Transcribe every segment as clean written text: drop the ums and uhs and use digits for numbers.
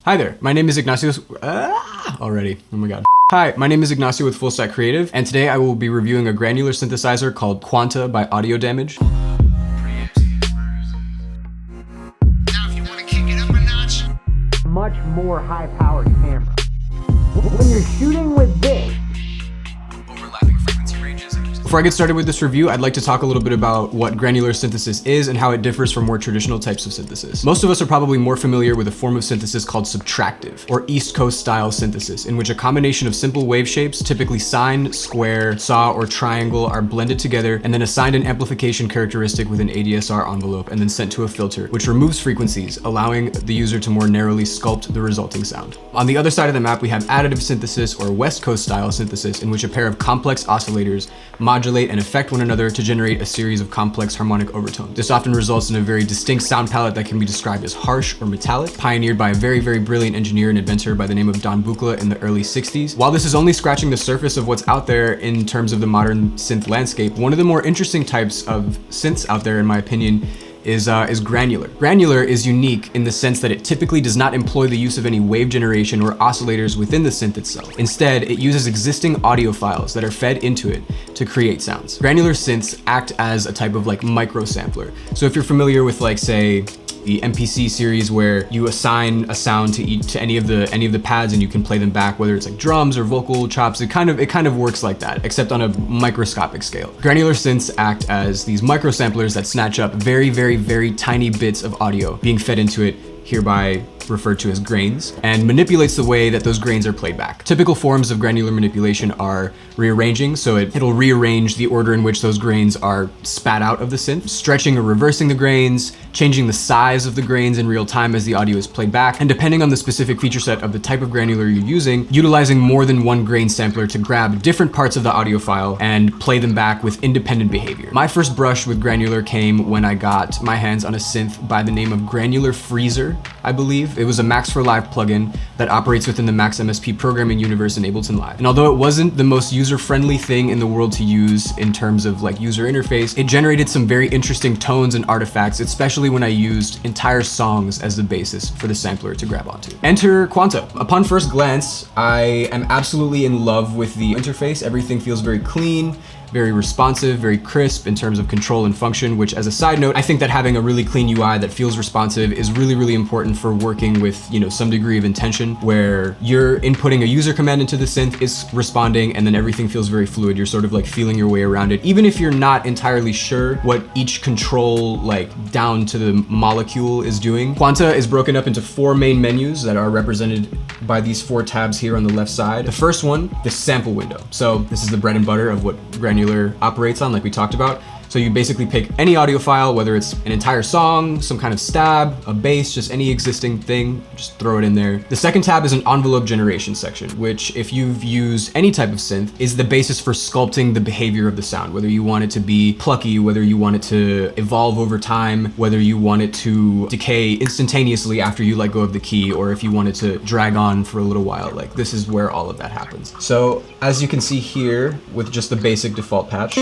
Hi there, my name is Ignacio. Already, oh my god. Hi, my name is Ignacio with Full Stack Creative, and today I will be reviewing a granular synthesizer called Quanta by Audio Damage. Now if you want to kick it up a notch, much more high-powered camera. When you're shooting with this, overlapping frequency ranges. Before I get started with this review, I'd like to talk a little bit about what granular synthesis is and how it differs from more traditional types of synthesis. Most of us are probably more familiar with a form of synthesis called subtractive, or East Coast style synthesis, in which a combination of simple wave shapes, typically sine, square, saw, or triangle, are blended together and then assigned an amplification characteristic with an ADSR envelope and then sent to a filter, which removes frequencies, allowing the user to more narrowly sculpt the resulting sound. On the other side of the map, we have additive synthesis, or West Coast style synthesis, in which a pair of complex oscillators modulate and affect one another to generate a series of complex harmonic overtones. This often results in a very distinct sound palette that can be described as harsh or metallic, pioneered by a very, very brilliant engineer and inventor by the name of Don Buchla in the early 60s. While this is only scratching the surface of what's out there in terms of the modern synth landscape, one of the more interesting types of synths out there, in my opinion, is granular. Granular is unique in the sense that it typically does not employ the use of any wave generation or oscillators within the synth itself. Instead, it uses existing audio files that are fed into it to create sounds. Granular synths act as a type of like micro sampler. So if you're familiar with, like, say, the MPC series, where you assign a sound to any of the pads and you can play them back, whether it's like drums or vocal chops, it kind of works like that, except on a microscopic scale. Granular synths act as these micro samplers that snatch up very, very, very tiny bits of audio being fed into it, hereby referred to as grains, and manipulates the way that those grains are played back. Typical forms of granular manipulation are rearranging, so it'll rearrange the order in which those grains are spat out of the synth, stretching or reversing the grains, changing the size of the grains in real time as the audio is played back, and depending on the specific feature set of the type of granular you're using, utilizing more than one grain sampler to grab different parts of the audio file and play them back with independent behavior. My first brush with granular came when I got my hands on a synth by the name of Granular Freezer, I believe. It was a Max for Live plugin that operates within the Max MSP programming universe in Ableton Live. And although it wasn't the most user-friendly thing in the world to use in terms of like user interface, it generated some very interesting tones and artifacts, especially when I used entire songs as the basis for the sampler to grab onto. Enter Quanta. Upon first glance, I am absolutely in love with the interface. Everything feels very clean, very responsive, very crisp in terms of control and function, which, as a side note, I think that having a really clean UI that feels responsive is really, really important for working with, you know, some degree of intention, where you're inputting a user command into the synth, it's responding, and then everything feels very fluid. You're sort of like feeling your way around it, even if you're not entirely sure what each control, like down to the molecule, is doing. Quanta is broken up into 4 main menus that are represented by these 4 tabs here on the left side. The first one, the sample window. So this is the bread and butter of what granular operates on, like we talked about. So you basically pick any audio file, whether it's an entire song, some kind of stab, a bass, just any existing thing, just throw it in there. The second tab is an envelope generation section, which, if you've used any type of synth, is the basis for sculpting the behavior of the sound, whether you want it to be plucky, whether you want it to evolve over time, whether you want it to decay instantaneously after you let go of the key, or if you want it to drag on for a little while. Like, this is where all of that happens. So as you can see here, with just the basic default patch,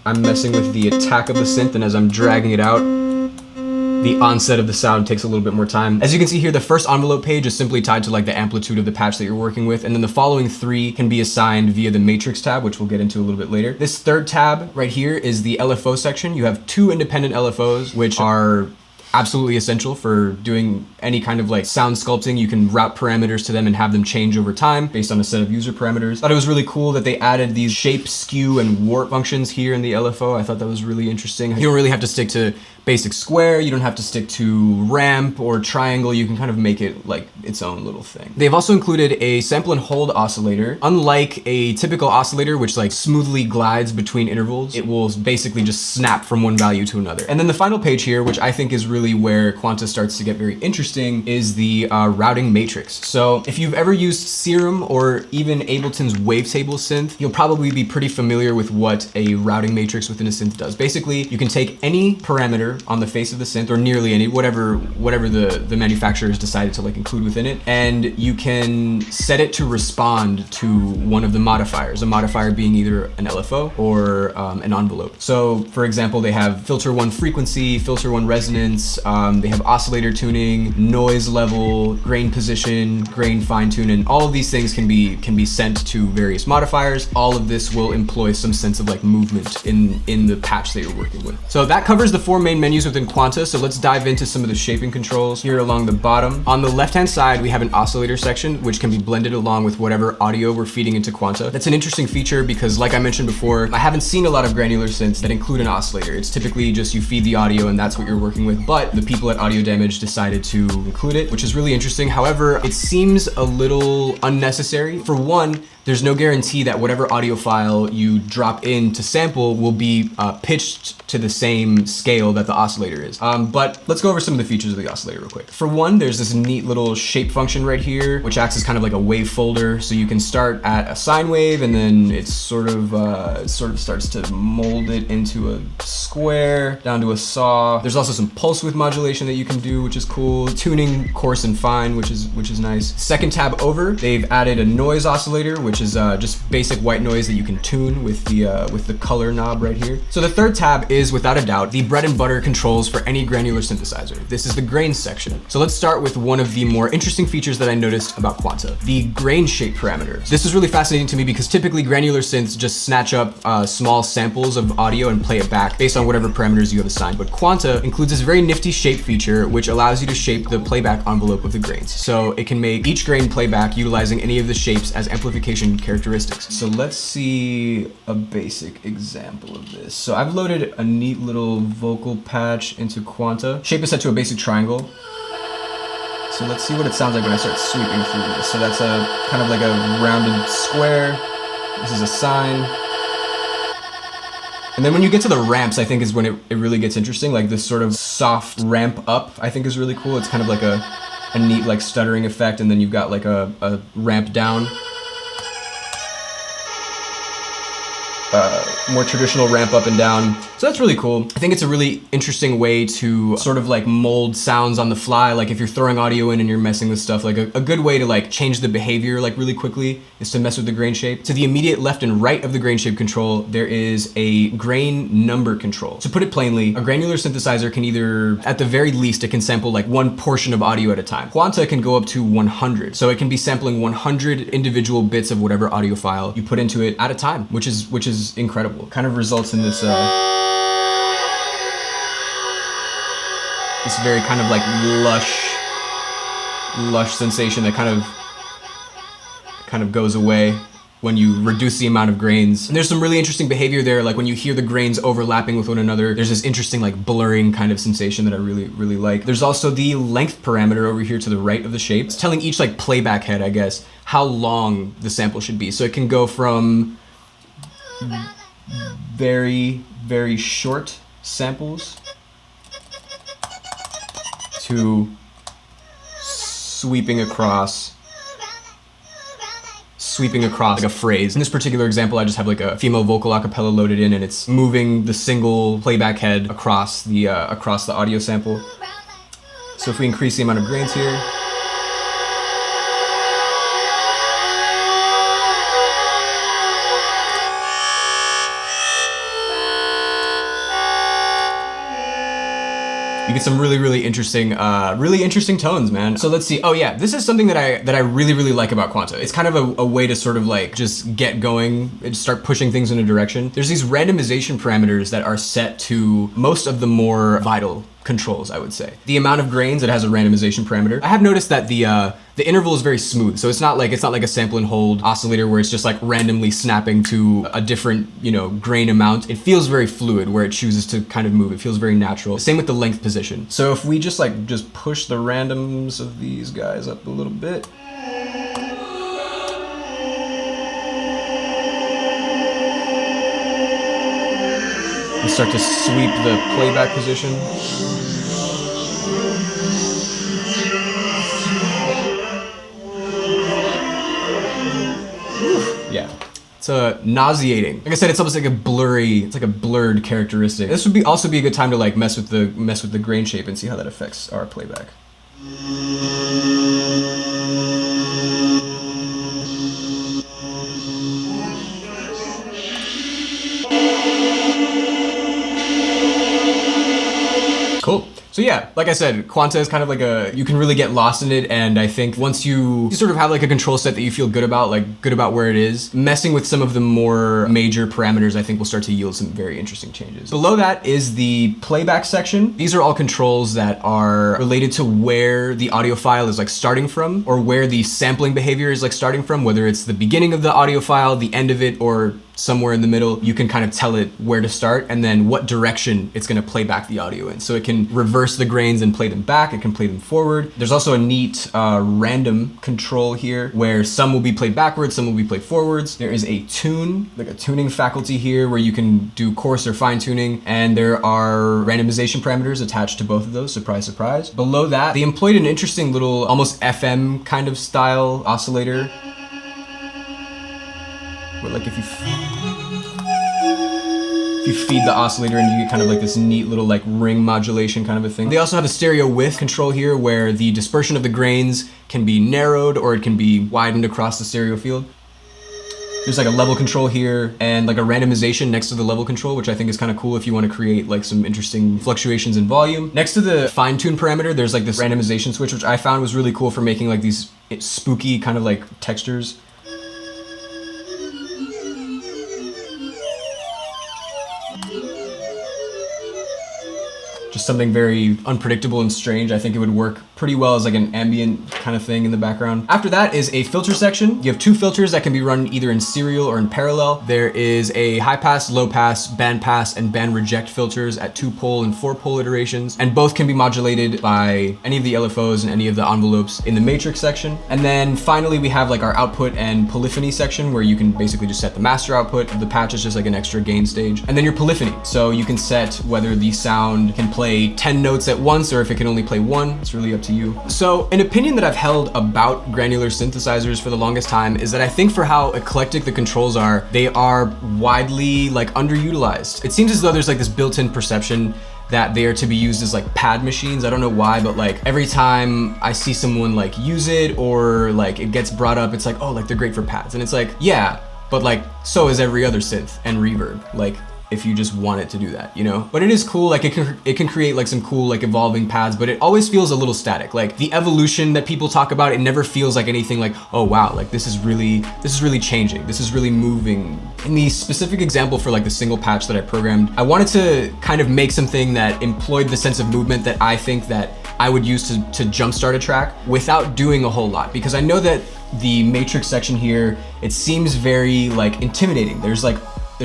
I'm messing with the attack of the synth, and as I'm dragging it out, the onset of the sound takes a little bit more time. As you can see here, the first envelope page is simply tied to like the amplitude of the patch that you're working with, and then the following 3 can be assigned via the matrix tab, which we'll get into a little bit later. This third tab right here is the LFO section. You have 2 independent LFOs, which are absolutely essential for doing any kind of like sound sculpting. You can route parameters to them and have them change over time based on a set of user parameters. Thought it was really cool that they added these shape, skew, and warp functions here in the LFO. I thought that was really interesting. You don't really have to stick to basic square, you don't have to stick to ramp or triangle, you can kind of make it like its own little thing. They've also included a sample and hold oscillator. Unlike a typical oscillator, which like smoothly glides between intervals, it will basically just snap from one value to another. And then the final page here, which I think is really where Quanta starts to get very interesting, is the routing matrix. So if you've ever used Serum or even Ableton's Wavetable synth, you'll probably be pretty familiar with what a routing matrix within a synth does. Basically, you can take any parameter filter on the face of the synth, or nearly any, whatever the manufacturer has decided to like include within it. And you can set it to respond to one of the modifiers, a modifier being either an LFO or an envelope. So for example, they have filter 1 frequency, filter 1 resonance, they have oscillator tuning, noise level, grain position, grain fine tune, and all of these things can be sent to various modifiers. All of this will employ some sense of like movement in the patch that you're working with. So that covers the 4 main menus within Quanta. So let's dive into some of the shaping controls here along the bottom. On the left-hand side, we have an oscillator section, which can be blended along with whatever audio we're feeding into Quanta. That's an interesting feature because, like I mentioned before, I haven't seen a lot of granular synths that include an oscillator. It's typically just you feed the audio and that's what you're working with, but the people at Audio Damage decided to include it, which is really interesting. However, it seems a little unnecessary. For one, there's no guarantee that whatever audio file you drop in to sample will be pitched to the same scale that the oscillator is. But let's go over some of the features of the oscillator real quick. For one, there's this neat little shape function right here, which acts as kind of like a wave folder. So you can start at a sine wave and then it sort of starts to mold it into a square, down to a saw. There's also some pulse width modulation that you can do, which is cool. Tuning coarse and fine, which is nice. Second tab over, they've added a noise oscillator, which is just basic white noise that you can tune with the color knob right here. So the third tab is without a doubt the bread and butter controls for any granular synthesizer. This is the grain section. So let's start with one of the more interesting features that I noticed about Quanta, the grain shape parameters. This is really fascinating to me because typically granular synths just snatch up small samples of audio and play it back based on whatever parameters you have assigned. But Quanta includes this very nifty shape feature, which allows you to shape the playback envelope of the grains. So it can make each grain playback utilizing any of the shapes as amplification characteristics. So let's see a basic example of this. So I've loaded a neat little vocal patch into Quanta. Shape is set to a basic triangle. So let's see what it sounds like when I start sweeping through this. So that's a kind of like a rounded square. This is a sine. And then when you get to the ramps, I think is when it really gets interesting. Like this sort of soft ramp up, I think is really cool. It's kind of like a neat like stuttering effect, and then you've got like a ramp down. More traditional ramp up and down. So that's really cool. I think it's a really interesting way to sort of like mold sounds on the fly. Like if you're throwing audio in and you're messing with stuff, like a good way to like change the behavior like really quickly is to mess with the grain shape. To the immediate left and right of the grain shape control, there is a grain number control. To put it plainly, a granular synthesizer can either, at the very least, it can sample like one portion of audio at a time. Quanta can go up to 100. So it can be sampling 100 individual bits of whatever audio file you put into it at a time, which is incredible. Kind of results in this this very kind of like lush sensation that kind of goes away when you reduce the amount of grains. And there's some really interesting behavior there, like when you hear the grains overlapping with one another, there's this interesting like blurring kind of sensation that I really like. There's also the length parameter over here to the right of the shape. It's telling each like playback head, I guess, how long the sample should be. So it can go from very short samples to sweeping across like a phrase. In this particular example, I just have like a female vocal a cappella loaded in, and it's moving the single playback head across the audio sample. So if we increase the amount of grains here, you get some really interesting tones, man. So let's see. Oh yeah, this is something that I really like about Quanta. It's kind of a way to sort of like just get going and start pushing things in a direction. There's these randomization parameters that are set to most of the more vital controls, I would say. The amount of grains, it has a randomization parameter. I have noticed that the interval is very smooth. So it's not like a sample and hold oscillator where it's just like randomly snapping to a different, grain amount. It feels very fluid where it chooses to kind of move. It feels very natural. Same with the length position. So if we just push the randoms of these guys up a little bit, we start to sweep the playback position. Yeah, It's nauseating. Like I said, it's almost like a blurred characteristic. This would also be a good time to like mess with the grain shape and see how that affects our playback. Cool. So yeah, like I said, Quanta is kind of like you can really get lost in it, and I think once you sort of have like a control set that you feel good about where it is, messing with some of the more major parameters I think will start to yield some very interesting changes. Below that is the playback section. These are all controls that are related to where the audio file is like starting from, or where the sampling behavior is like starting from, whether it's the beginning of the audio file, the end of it, or somewhere in the middle. You can kind of tell it where to start and then what direction it's gonna play back the audio in. So it can reverse the grains and play them back, it can play them forward. There's also a neat random control here where some will be played backwards, some will be played forwards. There is a tune, like a tuning faculty here where you can do coarse or fine tuning, and there are randomization parameters attached to both of those, surprise, surprise. Below that, they employed an interesting little, almost FM kind of style oscillator. Where like if you feed the oscillator and you get kind of like this neat little like ring modulation kind of a thing. They also have a stereo width control here where the dispersion of the grains can be narrowed or it can be widened across the stereo field. There's like a level control here and like a randomization next to the level control, which I think is kind of cool if you want to create like some interesting fluctuations in volume. Next to the fine tune parameter, there's like this randomization switch, which I found was really cool for making like these spooky kind of like textures. Just something very unpredictable and strange. I think it would work pretty well as like an ambient kind of thing in the background. After that is a filter section. You have two filters that can be run either in serial or in parallel. There is a high pass, low pass, band pass, and band reject filters at 2-pole and 4-pole iterations, and both can be modulated by any of the LFOs and any of the envelopes in the matrix section. And then finally we have like our output and polyphony section where you can basically just set the master output. The patch is just like an extra gain stage. And then your polyphony. So you can set whether the sound can play 10 notes at once or if it can only play one. It's really up to you. So an opinion that I've held about granular synthesizers for the longest time is that I think for how eclectic the controls are, they are widely like underutilized. It seems as though there's like this built-in perception that they are to be used as like pad machines. I don't know why, but like every time I see someone like use it or like it gets brought up, it's like, oh, like they're great for pads. And it's like, yeah, but like so is every other synth and reverb. Like if you just want it to do that, you know? But it is cool, like it can create like some cool like evolving pads, but it always feels a little static. Like the evolution that people talk about, it never feels like anything like, oh wow, like this is really changing, this is really moving. In the specific example for like the single patch that I programmed, I wanted to kind of make something that employed the sense of movement that I think that I would use to jumpstart a track without doing a whole lot, because I know that the matrix section here, it seems very like intimidating. There's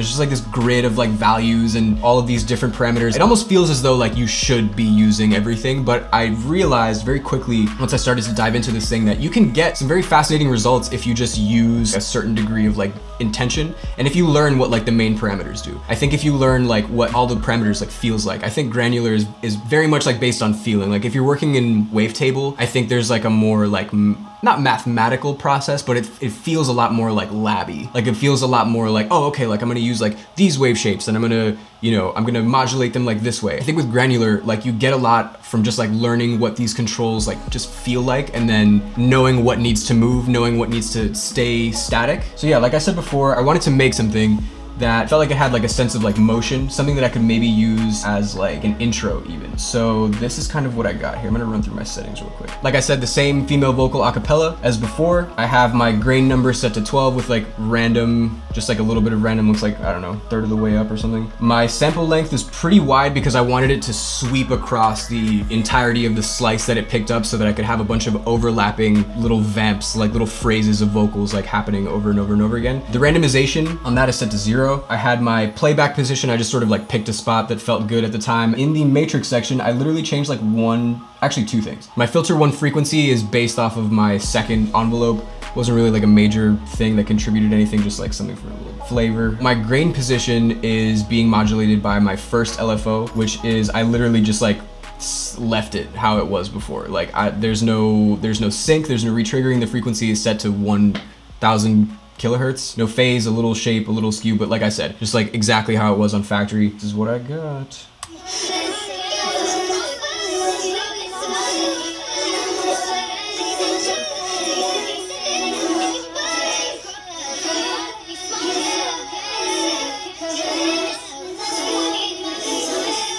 just like this grid of like values and all of these different parameters. It almost feels as though like you should be using everything, but I realized very quickly once I started to dive into this thing that you can get some very fascinating results if you just use a certain degree of like intention and if you learn what like the main parameters do. I think if you learn like what all the parameters like feels like, I think granular is very much like based on feeling. Like if you're working in wavetable, I think there's like a more like not mathematical process, but it feels a lot more like labby. Like it feels a lot more like, oh, okay, like I'm gonna use like these wave shapes and I'm gonna modulate them like this way. I think with granular, like you get a lot from just like learning what these controls like just feel like and then knowing what needs to move, knowing what needs to stay static. So yeah, like I said before, I wanted to make something that felt like it had like a sense of like motion, something that I could maybe use as like an intro even. So this is kind of what I got here. I'm gonna run through my settings real quick. Like I said, the same female vocal acapella as before. I have my grain number set to 12 with like random, just like a little bit of random, looks like, I don't know, third of the way up or something. My sample length is pretty wide because I wanted it to sweep across the entirety of the slice that it picked up so that I could have a bunch of overlapping little vamps, like little phrases of vocals like happening over and over and over again. The randomization on that is set to 0. I had my playback position, I just sort of like picked a spot that felt good at the time. In the matrix section, I literally changed like two things. My filter 1 frequency is based off of my second envelope. Wasn't really like a major thing that contributed anything, just like something for a little flavor. My grain position is being modulated by my first LFO, which is, I literally just like left it how it was before. Like there's no sync, there's no retriggering. The frequency is set to 1000 kilohertz. No phase, a little shape, a little skew, but like I said, just like exactly how it was on factory. This is what I got.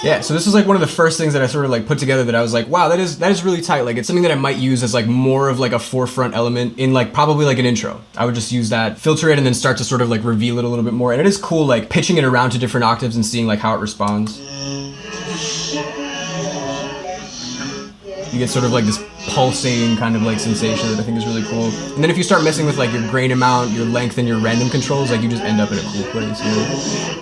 Yeah, so this was like one of the first things that I sort of like put together that I was like, wow, that is really tight. Like it's something that I might use as like more of like a forefront element in like probably like an intro. I would just use that, filter it, and then start to sort of like reveal it a little bit more. And it is cool like pitching it around to different octaves and seeing like how it responds. You get sort of like this pulsating kind of like sensation that I think is really cool. And then if you start messing with like your grain amount, your length, and your random controls, like you just end up in a cool place, you know?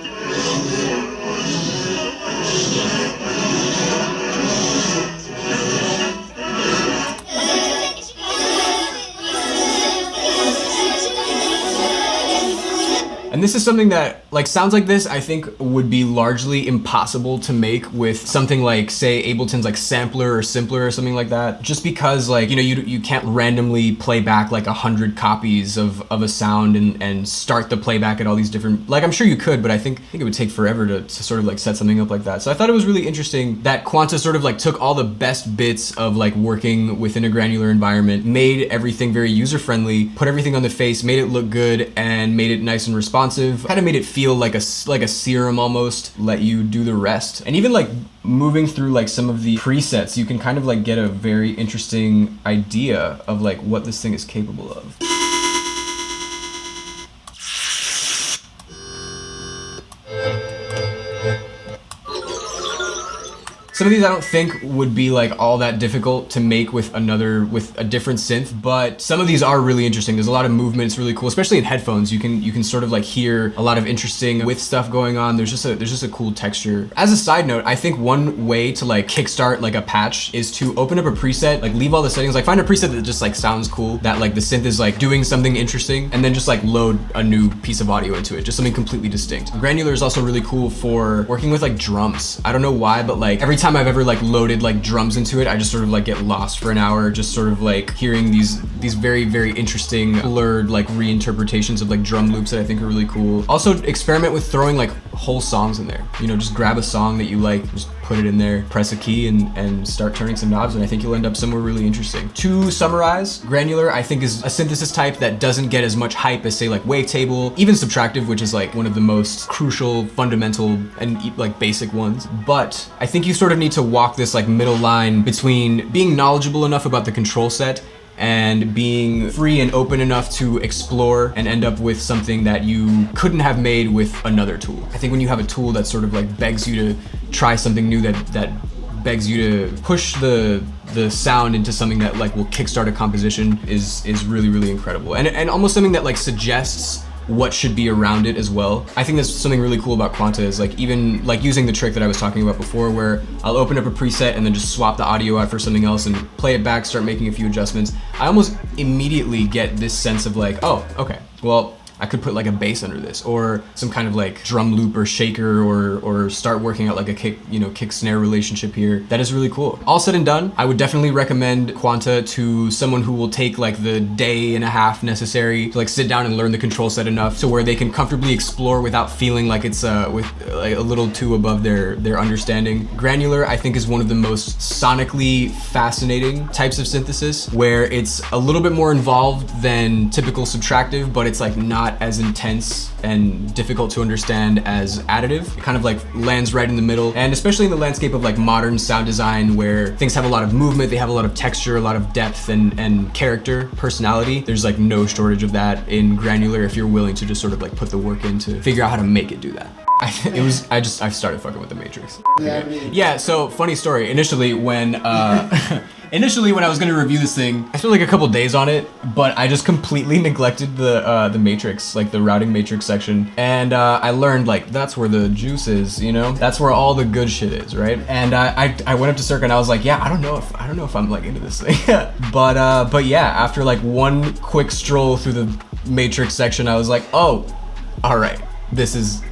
And this is something that like sounds like this, I think would be largely impossible to make with something like say Ableton's like Sampler or Simpler or something like that. Just because like, you know, you can't randomly play back like 100 copies of a sound and start the playback at all these different, like I'm sure you could, but I think it would take forever to sort of like set something up like that. So I thought it was really interesting that Quanta sort of like took all the best bits of like working within a granular environment, made everything very user-friendly, put everything on the face, made it look good, and made it nice and responsive. Kind of made it feel like a serum almost, let you do the rest. And even like moving through like some of the presets, you can kind of like get a very interesting idea of like what this thing is capable of. Some of these I don't think would be like all that difficult to make with a different synth, but some of these are really interesting. There's a lot of movement, it's really cool, especially in headphones. You can sort of like hear a lot of interesting with stuff going on. There's just a cool texture. As a side note, I think one way to like kickstart like a patch is to open up a preset, like leave all the settings, like find a preset that just like sounds cool, that like the synth is like doing something interesting, and then just like load a new piece of audio into it, just something completely distinct. Granular is also really cool for working with like drums. I don't know why, but like every time I've ever like loaded like drums into it, I just sort of like get lost for an hour, just sort of like hearing these very, very interesting blurred like reinterpretations of like drum loops that I think are really cool. Also experiment with throwing like whole songs in there. You know, just grab a song that you like, just put it in there, press a key, and start turning some knobs, and I think you'll end up somewhere really interesting. To summarize, Granular I think is a synthesis type that doesn't get as much hype as say like Wavetable, even Subtractive, which is like one of the most crucial, fundamental, and like basic ones. But I think you sort of need to walk this like middle line between being knowledgeable enough about the control set and being free and open enough to explore and end up with something that you couldn't have made with another tool. I think when you have a tool that sort of like begs you to try something new, that begs you to push the sound into something that like will kickstart a composition is really, really incredible. And almost something that like suggests what should be around it as well. I think that's something really cool about Quanta is like even like using the trick that I was talking about before where I'll open up a preset and then just swap the audio out for something else and play it back, start making a few adjustments. I almost immediately get this sense of like, oh, okay, well, I could put like a bass under this or some kind of like drum loop or shaker or start working out like a kick snare relationship here. That is really cool. All said and done, I would definitely recommend Quanta to someone who will take like the day and a half necessary to like sit down and learn the control set enough to where they can comfortably explore without feeling like it's with like a little too above their understanding. Granular I think is one of the most sonically fascinating types of synthesis where it's a little bit more involved than typical Subtractive, but it's like not as intense and difficult to understand as additive. It kind of like lands right in the middle, and especially in the landscape of like modern sound design where things have a lot of movement, they have a lot of texture, a lot of depth and character, personality. There's like no shortage of that in Granular if you're willing to just sort of like put the work in to figure out how to make it do that. I started fucking with the Matrix. Yeah, so funny story. Initially when I was gonna review this thing, I spent like a couple days on it, but I just completely neglected the matrix, like the routing matrix section. And I learned like that's where the juice is, you know? That's where all the good shit is, right? And I went up to Circa and I was like, yeah, I don't know if I'm like into this thing. but yeah, after like one quick stroll through the matrix section, I was like, oh, all right, this is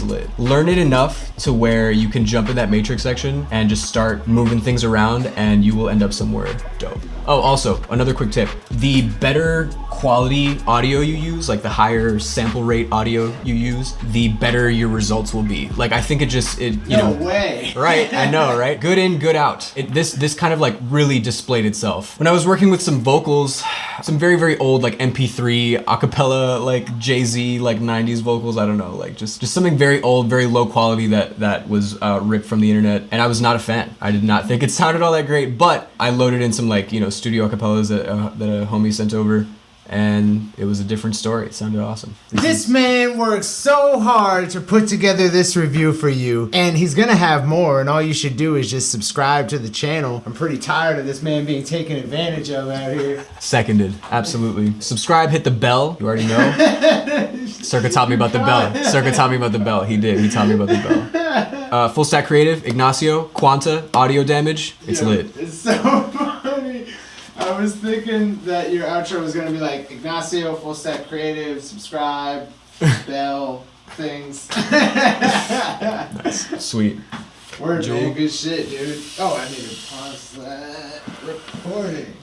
lit. Learn it enough to where you can jump in that matrix section and just start moving things around and you will end up somewhere dope. Oh, also, another quick tip. The better quality audio you use, like the higher sample rate audio you use, the better your results will be. Like I think No way. Right, I know, right? Good in, good out. This kind of like really displayed itself. When I was working with some vocals, some very, very old like MP3 acapella, like Jay-Z, like 90s vocals, I don't know, like just something very old, very low quality that was ripped from the internet, and I was not a fan. I did not think it sounded all that great, but I loaded in some like, studio acapellas that a homie sent over, and it was a different story. It sounded awesome. This man works so hard to put together this review for you, and he's gonna have more, and all you should do is just subscribe to the channel. I'm pretty tired of this man being taken advantage of out here. Seconded, absolutely. Subscribe, hit the bell, you already know. Circa taught me about the bell. Circa taught me about the bell. He did, he taught me about the bell. Full Stack Creative, Ignacio, Quanta, Audio Damage, it's lit. It's so funny. I was thinking that your outro was gonna be like Ignacio, Full Stack Creative, subscribe, bell, things. Nice, sweet. We're doing good shit, dude. Oh, I need to pause that recording.